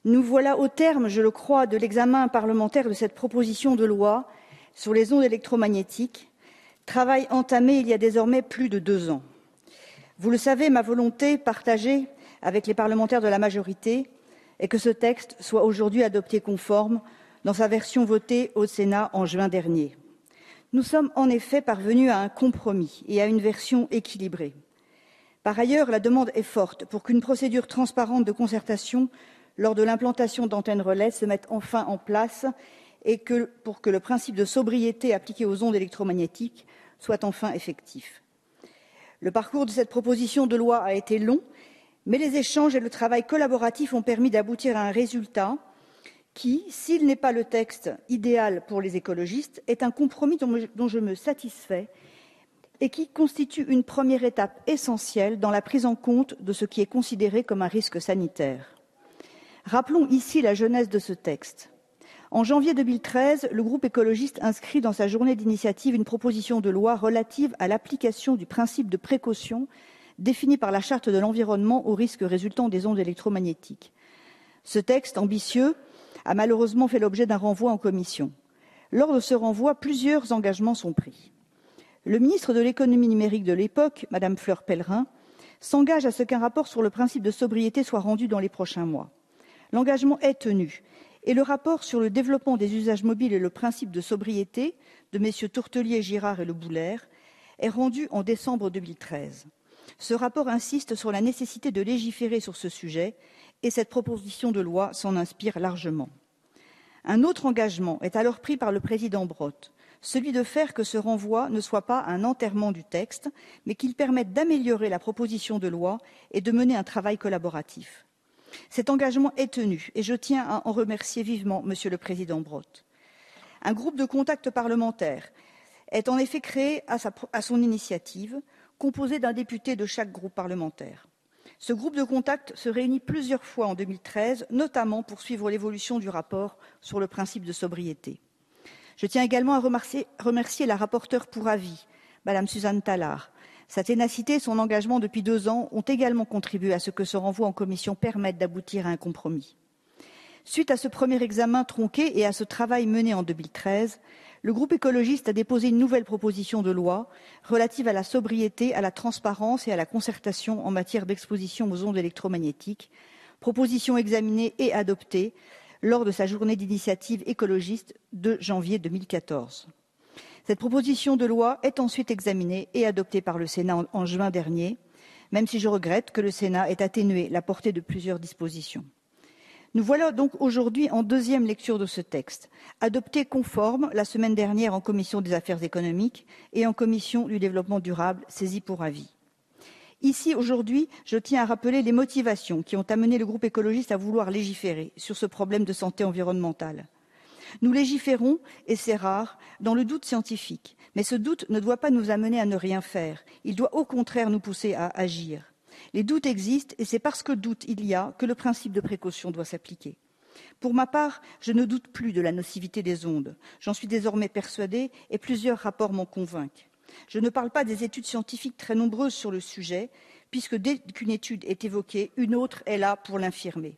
Nous voilà au terme, je le crois, de l'examen parlementaire de cette proposition de loi sur les ondes électromagnétiques, travail entamé il y a désormais plus de 2 ans. Vous le savez, ma volonté partagée avec les parlementaires de la majorité est que ce texte soit aujourd'hui adopté conforme dans sa version votée au Sénat en juin dernier. Nous sommes en effet parvenus à un compromis et à une version équilibrée. Par ailleurs, la demande est forte pour qu'une procédure transparente de concertation lors de l'implantation d'antennes relais se mette enfin en place et pour que le principe de sobriété appliqué aux ondes électromagnétiques soit enfin effectif. Le parcours de cette proposition de loi a été long, mais les échanges et le travail collaboratif ont permis d'aboutir à un résultat qui, s'il n'est pas le texte idéal pour les écologistes, est un compromis dont je me satisfais et qui constitue une première étape essentielle dans la prise en compte de ce qui est considéré comme un risque sanitaire. Rappelons ici la genèse de ce texte. En janvier 2013, le groupe écologiste inscrit dans sa journée d'initiative une proposition de loi relative à l'application du principe de précaution défini par la Charte de l'environnement aux risques résultant des ondes électromagnétiques. Ce texte ambitieux a malheureusement fait l'objet d'un renvoi en commission. Lors de ce renvoi, plusieurs engagements sont pris. Le ministre de l'économie numérique de l'époque, Madame Fleur Pellerin, s'engage à ce qu'un rapport sur le principe de sobriété soit rendu dans les prochains mois. L'engagement est tenu et le rapport sur le développement des usages mobiles et le principe de sobriété de messieurs Tourtellier, Girard et Le Boulaire est rendu en décembre 2013. Ce rapport insiste sur la nécessité de légiférer sur ce sujet et cette proposition de loi s'en inspire largement. Un autre engagement est alors pris par le président Brottes, celui de faire que ce renvoi ne soit pas un enterrement du texte, mais qu'il permette d'améliorer la proposition de loi et de mener un travail collaboratif. Cet engagement est tenu et je tiens à en remercier vivement Monsieur le Président Brottes. Un groupe de contact parlementaire est en effet créé à son initiative, composé d'un député de chaque groupe parlementaire. Ce groupe de contact se réunit plusieurs fois en 2013, notamment pour suivre l'évolution du rapport sur le principe de sobriété. Je tiens également à remercier la rapporteure pour avis, Madame Suzanne Tallard. Sa ténacité et son engagement depuis 2 ans ont également contribué à ce que ce renvoi en commission permette d'aboutir à un compromis. Suite à ce premier examen tronqué et à ce travail mené en 2013, le groupe écologiste a déposé une nouvelle proposition de loi relative à la sobriété, à la transparence et à la concertation en matière d'exposition aux ondes électromagnétiques, proposition examinée et adoptée lors de sa journée d'initiative écologiste de janvier 2014. Cette proposition de loi est ensuite examinée et adoptée par le Sénat en juin dernier, même si je regrette que le Sénat ait atténué la portée de plusieurs dispositions. Nous voilà donc aujourd'hui en deuxième lecture de ce texte, adopté conforme la semaine dernière en commission des affaires économiques et en commission du développement durable, saisie pour avis. Ici, aujourd'hui, je tiens à rappeler les motivations qui ont amené le groupe écologiste à vouloir légiférer sur ce problème de santé environnementale. Nous légiférons, et c'est rare, dans le doute scientifique. Mais ce doute ne doit pas nous amener à ne rien faire. Il doit au contraire nous pousser à agir. Les doutes existent, et c'est parce que doute il y a que le principe de précaution doit s'appliquer. Pour ma part, je ne doute plus de la nocivité des ondes. J'en suis désormais persuadée, et plusieurs rapports m'en convainquent. Je ne parle pas des études scientifiques très nombreuses sur le sujet, puisque dès qu'une étude est évoquée, une autre est là pour l'infirmer.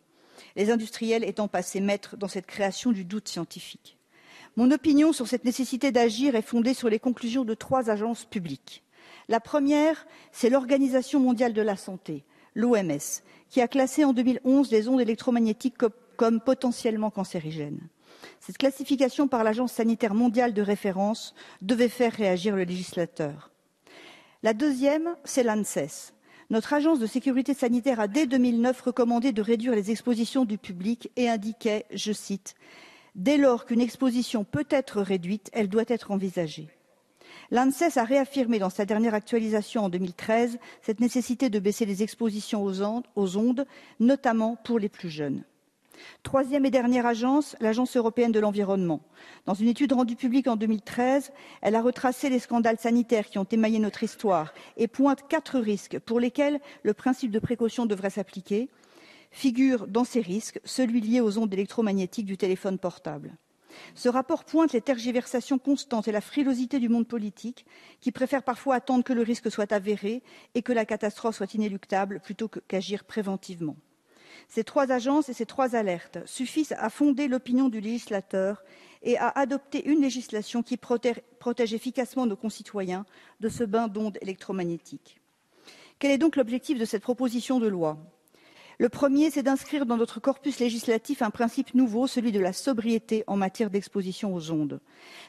Les industriels étant passés maîtres dans cette création du doute scientifique. Mon opinion sur cette nécessité d'agir est fondée sur les conclusions de 3 agences publiques. La première, c'est l'Organisation mondiale de la santé, l'OMS, qui a classé en 2011 les ondes électromagnétiques comme potentiellement cancérigènes. Cette classification par l'Agence sanitaire mondiale de référence devait faire réagir le législateur. La deuxième, c'est l'ANSES. Notre agence de sécurité sanitaire a dès 2009 recommandé de réduire les expositions du public et indiquait, je cite, « Dès lors qu'une exposition peut être réduite, elle doit être envisagée ». L'ANSES a réaffirmé dans sa dernière actualisation en 2013 cette nécessité de baisser les expositions aux ondes, notamment pour les plus jeunes. Troisième et dernière agence, l'Agence européenne de l'environnement. Dans une étude rendue publique en 2013, elle a retracé les scandales sanitaires qui ont émaillé notre histoire et pointe 4 risques pour lesquels le principe de précaution devrait s'appliquer. Figure dans ces risques celui lié aux ondes électromagnétiques du téléphone portable. Ce rapport pointe les tergiversations constantes et la frilosité du monde politique qui préfère parfois attendre que le risque soit avéré et que la catastrophe soit inéluctable plutôt qu'agir préventivement. Ces 3 agences et ces 3 alertes suffisent à fonder l'opinion du législateur et à adopter une législation qui protège efficacement nos concitoyens de ce bain d'ondes électromagnétiques. Quel est donc l'objectif de cette proposition de loi ? Le premier, c'est d'inscrire dans notre corpus législatif un principe nouveau, celui de la sobriété en matière d'exposition aux ondes.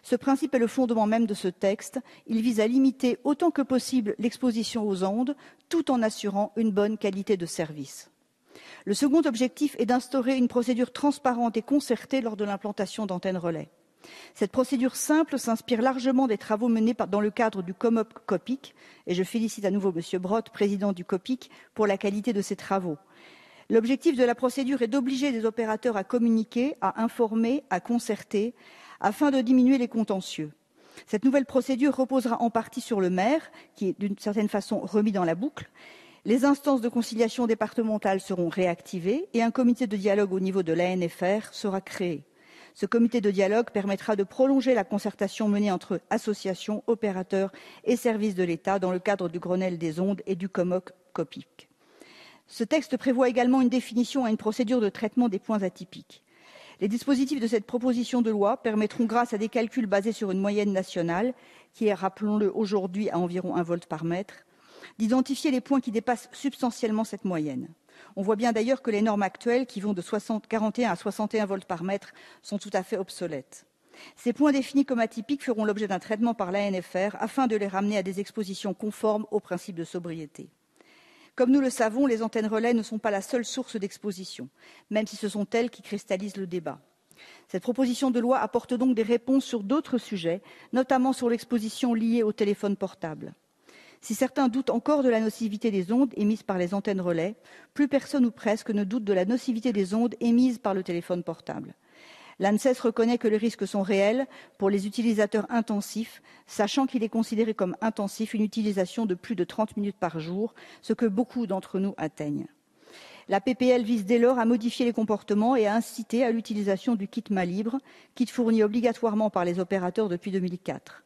Ce principe est le fondement même de ce texte. Il vise à limiter autant que possible l'exposition aux ondes, tout en assurant une bonne qualité de service. Le second objectif est d'instaurer une procédure transparente et concertée lors de l'implantation d'antennes relais. Cette procédure simple s'inspire largement des travaux menés dans le cadre du COMOP-COPIC, et je félicite à nouveau M. Brotte, président du COPIC, pour la qualité de ses travaux. L'objectif de la procédure est d'obliger les opérateurs à communiquer, à informer, à concerter, afin de diminuer les contentieux. Cette nouvelle procédure reposera en partie sur le maire, qui est d'une certaine façon remis dans la boucle. Les instances de conciliation départementales seront réactivées et un comité de dialogue au niveau de l'ANFR sera créé. Ce comité de dialogue permettra de prolonger la concertation menée entre associations, opérateurs et services de l'État dans le cadre du Grenelle des ondes et du COMOP-COPIC. Ce texte prévoit également une définition et une procédure de traitement des points atypiques. Les dispositifs de cette proposition de loi permettront, grâce à des calculs basés sur une moyenne nationale, qui est, rappelons-le, aujourd'hui à environ 1 volt par mètre, d'identifier les points qui dépassent substantiellement cette moyenne. On voit bien d'ailleurs que les normes actuelles, qui vont de 41 à 61 volts par mètre, sont tout à fait obsolètes. Ces points définis comme atypiques feront l'objet d'un traitement par l'ANFR afin de les ramener à des expositions conformes au principe de sobriété. Comme nous le savons, les antennes relais ne sont pas la seule source d'exposition, même si ce sont elles qui cristallisent le débat. Cette proposition de loi apporte donc des réponses sur d'autres sujets, notamment sur l'exposition liée au téléphone portable. Si certains doutent encore de la nocivité des ondes émises par les antennes relais, plus personne ou presque ne doute de la nocivité des ondes émises par le téléphone portable. L'ANSES reconnaît que les risques sont réels pour les utilisateurs intensifs, sachant qu'il est considéré comme intensif une utilisation de plus de 30 minutes par jour, ce que beaucoup d'entre nous atteignent. La PPL vise dès lors à modifier les comportements et à inciter à l'utilisation du kit main libre, kit fourni obligatoirement par les opérateurs depuis 2004.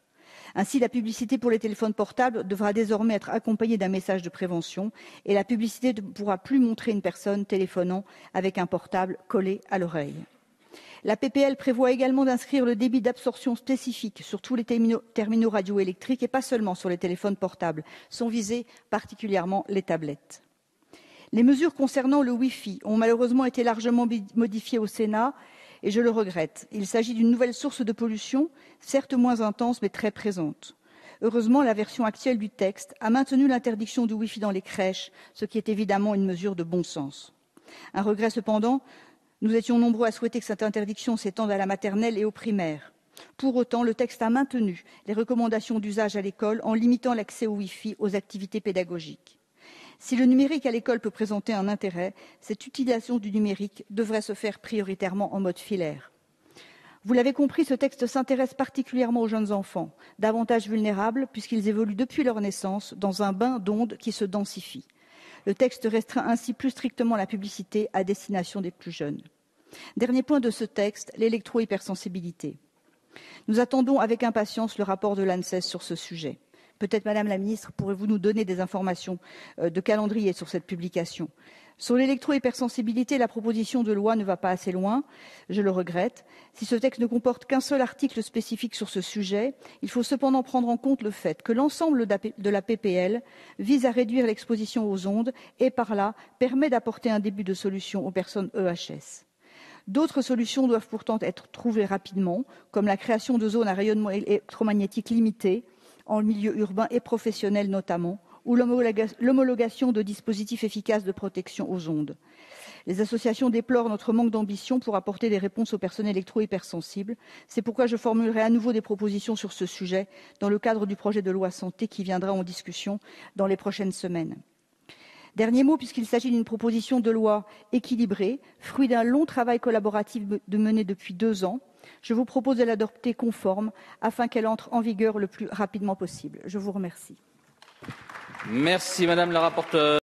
Ainsi, la publicité pour les téléphones portables devra désormais être accompagnée d'un message de prévention et la publicité ne pourra plus montrer une personne téléphonant avec un portable collé à l'oreille. La PPL prévoit également d'inscrire le débit d'absorption spécifique sur tous les terminaux radioélectriques et pas seulement sur les téléphones portables. Sont visées particulièrement les tablettes. Les mesures concernant le Wi-Fi ont malheureusement été largement modifiées au Sénat et je le regrette. Il s'agit d'une nouvelle source de pollution, certes moins intense mais très présente. Heureusement, la version actuelle du texte a maintenu l'interdiction du Wi-Fi dans les crèches, ce qui est évidemment une mesure de bon sens. Un regret cependant, nous étions nombreux à souhaiter que cette interdiction s'étende à la maternelle et au primaire. Pour autant, le texte a maintenu les recommandations d'usage à l'école en limitant l'accès au Wi-Fi aux activités pédagogiques. Si le numérique à l'école peut présenter un intérêt, cette utilisation du numérique devrait se faire prioritairement en mode filaire. Vous l'avez compris, ce texte s'intéresse particulièrement aux jeunes enfants, davantage vulnérables puisqu'ils évoluent depuis leur naissance dans un bain d'ondes qui se densifie. Le texte restreint ainsi plus strictement la publicité à destination des plus jeunes. Dernier point de ce texte, l'électro-hypersensibilité. Nous attendons avec impatience le rapport de l'ANSES sur ce sujet. Peut-être, Madame la Ministre, pourrez-vous nous donner des informations de calendrier sur cette publication. Sur l'électro-hypersensibilité, la proposition de loi ne va pas assez loin, je le regrette. Si ce texte ne comporte qu'un seul article spécifique sur ce sujet, il faut cependant prendre en compte le fait que l'ensemble de la PPL vise à réduire l'exposition aux ondes et par là permet d'apporter un début de solution aux personnes EHS. D'autres solutions doivent pourtant être trouvées rapidement, comme la création de zones à rayonnement électromagnétique limité, en milieu urbain et professionnel notamment, ou l'homologation de dispositifs efficaces de protection aux ondes. Les associations déplorent notre manque d'ambition pour apporter des réponses aux personnes électro-hypersensibles. C'est pourquoi je formulerai à nouveau des propositions sur ce sujet dans le cadre du projet de loi santé qui viendra en discussion dans les prochaines semaines. Dernier mot, puisqu'il s'agit d'une proposition de loi équilibrée, fruit d'un long travail collaboratif mené depuis 2 ans. Je vous propose de l'adopter conforme afin qu'elle entre en vigueur le plus rapidement possible. Je vous remercie. Merci Madame la rapporteure.